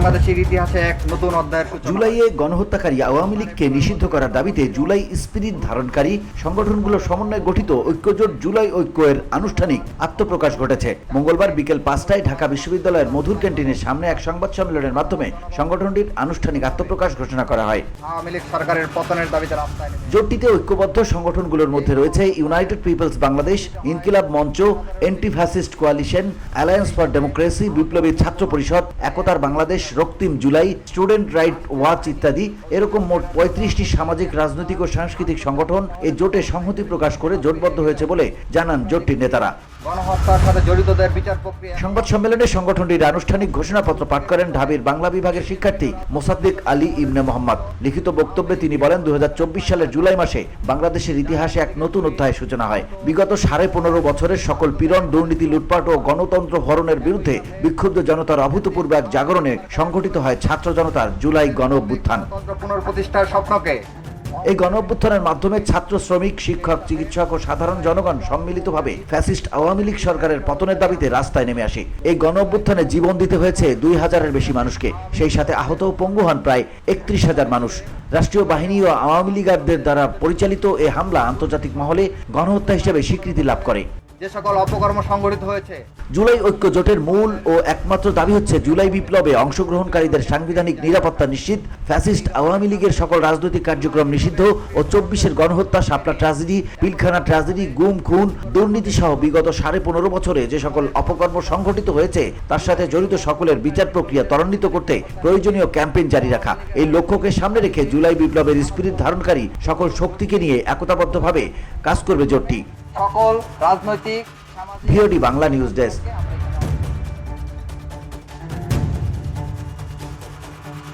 বাংলাদেশের ইতিহাসে এক নতুন অধ্যায়ের সূচনা। জুলাইয়ে গণহত্যাকারী আওয়ামী লীগকে নিষিদ্ধ করার দাবিতে জুলাই স্পিরিট ধারণকারী সংগঠনগুলোর সমন্বয়ে গঠিত ঐক্যজোট জুলাই ঐক্য এর আনুষ্ঠানিক আত্মপ্রকাশ ঘটেছে। মঙ্গলবার বিকেল 5টায় ঢাকা বিশ্ববিদ্যালয়ের মধুর ক্যান্টিনের সামনে এক সংবাদ সম্মেলনের মাধ্যমে সংগঠনটির আনুষ্ঠানিক আত্মপ্রকাশ ঘোষণা করা হয়। আওয়ামী লীগ সরকারের পতনের দাবিতে রাস্তায় নেমে জোটটিতে ঐক্যবদ্ধ সংগঠনগুলোর মধ্যে রয়েছে ইউনাইটেড পিপলস বাংলাদেশ, ইনকিলাব মঞ্চ, anti fascist coalition, alliance for democracy, বিপ্লবী ছাত্র পরিষদ, একতার বাংলাদেশ, রক্তিম জুলাই, স্টুডেন্ট রাইট ওয়াচ ইত্যাদি। এরকম মোট 35টি সামাজিক, রাজনৈতিক ও সাংস্কৃতিক সংগঠন এই জোটে সংহতি প্রকাশ করে জোটবদ্ধ হয়েছে বলে জানান জোটটির নেতারা। গণহত্যার সাথে জড়িতদের বিচার প্রক্রিয়া। সংবাদ সম্মেলনে সংগঠনটির আনুষ্ঠানিক ঘোষণাপত্র পাঠ করেন ঢাবির বাংলা বিভাগের শিক্ষার্থী মোসাদ্দেক আলী ইবনে মোহাম্মদ। লিখিত বক্তব্যে তিনি বলেন, 2024 সালের জুলাই মাসে বাংলাদেশের ইতিহাসে এক নতুন অধ্যায়ের সূচনা হয়। বিগত 15.5 বছরের সকল পীড়ন, দুর্নীতি, লুটপাট ও গণতন্ত্র হরণের বিরুদ্ধে বিক্ষুব্ধ জনতার অভূতপূর্ব এক জাগরণে সংগঠিত হয় ছাত্র জনতার জুলাই গণ অভ্যুত্থান। পুনঃপ্রতিষ্ঠার স্বপ্নকে এই গণ অভ্যুত্থানের মাধ্যমে ছাত্র, শ্রমিক, শিক্ষক, চিকিৎসক ও সাধারণ জনগণ সম্মিলিতভাবে ফ্যাসিস্ট আওয়ামী লীগ সরকারের পতনের দাবিতে রাস্তায় নেমে আসে। এই গণ অভ্যুত্থানে জীবন দিতে হয়েছে 2000-এর বেশি মানুষকে। সেই সাথে আহত ও পঙ্গু হন প্রায় 31,000 মানুষ। রাষ্ট্রীয় বাহিনী ও আওয়ামী লীগারদের দ্বারা পরিচালিত এই হামলা আন্তর্জাতিক মহলে গণহত্যা হিসেবে স্বীকৃতি লাভ করে। যে সকল অপকর্ম সংঘটিত হয়েছে, জুলাই ঐক্য জোটের মূল ও একমাত্র দাবি হচ্ছে জুলাই বিপ্লবে অংশগ্রহণকারীদের সাংবিধানিক নিরাপত্তা নিশ্চিত, ফ্যাসিস্ট আওয়ামী লীগের সকল রাজনৈতিক কার্যক্রম নিষিদ্ধ ও 24-এর গণহত্যা, শাপলা ট্র্যাজেডি, পিলখানা ট্র্যাজেডি, গুম, খুন, দুর্নীতি সহ বিগত 15.5 বছরে যে সকল অপকর্ম সংঘটিত হয়েছে তার সাথে জড়িত সকলের বিচার প্রক্রিয়া ত্বরান্বিত করতে প্রয়োজনীয় ক্যাম্পেইন জারি রাখা। এই লক্ষ্যকে সামনে রেখে জুলাই বিপ্লবের স্পিরিট ধারণকারী সকল শক্তিকে নিয়ে একতাবদ্ধভাবে কাজ করবে জোটটি। সকল রাজনৈতিক, সামাজিক ভিওডি বাংলা নিউজ ডেস্ক।